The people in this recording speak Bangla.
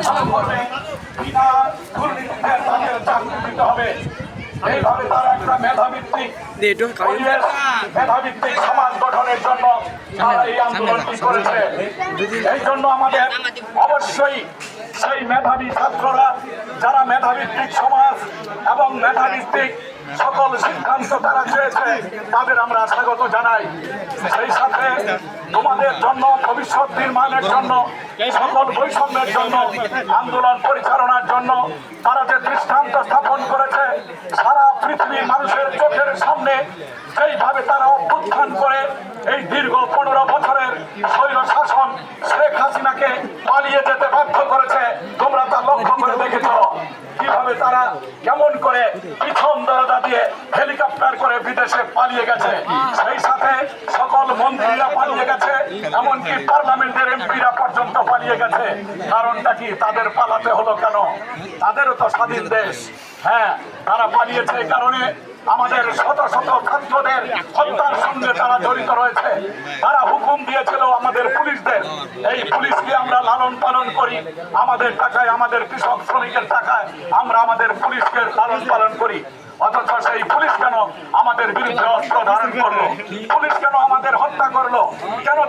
ভালো করবে, বিনা দুর্নীতিতে তাদের চাকরি দিতে হবে। এইভাবে তারা একটা মেধাভিত্তিক পরিবেশ, মেধাভিত্তিক সমাজ গঠনের জন্য তারা এই আন্দোলনটি করেছে। এই জন্য আমাদের অবশ্যই সেই মেধাবী ছাত্ররা যারা মেধাভিত্তিক সমাজ এবং মেধাভিত্তিক সকল সিদ্ধান্ত তারা চেয়েছে, তাদের আমরা স্বাগত জানাই। সেই সাথে তোমাদের জন্য, ভবিষ্যৎ নির্মাণের জন্য, সকল বৈষম্যের জন্য, আন্দোলন পরিচালনার জন্য তারা যে দৃষ্টান্ত স্থাপন করেছে, সারা পৃথিবীর মানুষের চোখের সামনে যেইভাবে তারা অভ্যুত্থান করে এই দীর্ঘ 15 বছরের স্বৈর শাসন শেখ হাসিনাকে পালিয়ে যেতে বাধ্য করেছে, তোমরা তা লক্ষ্য করে দেখেছ। কিভাবে তারা কেমন করে পিছন দরজা দিয়ে হেলিকপ্টার করে বিদেশে পালিয়ে গেছে, সেই সাথে সকল মন্ত্রীরা পালিয়ে গেছে, এমনকি পার্লামেন্টের এমপিরা পর্যন্ত পালিয়ে গেছে। কারণটা কি? তাদের পালাতে হলো কেন? তাদেরও তো স্বাধীন দেশ। হ্যাঁ, তারা পালিয়েছে এই কারণে আমাদের শত শত ছাত্রদের হত্যার সঙ্গে তারা জড়িত রয়েছে। তারা হুকুম দিয়েছিল আমাদের পুলিশদের, এই পুলিশকে আমরা লালন পালন করি, আমাদের টাকায়, আমাদের কৃষক শ্রমিকের টাকায় আমরা আমাদের পুলিশকে লালন পালন করি। অথচ সেই পুলিশ কেন আমাদের বিরুদ্ধে অস্ত্র ধারণ করলো? পুলিশ কেন আমাদের হত্যা করলো? কেন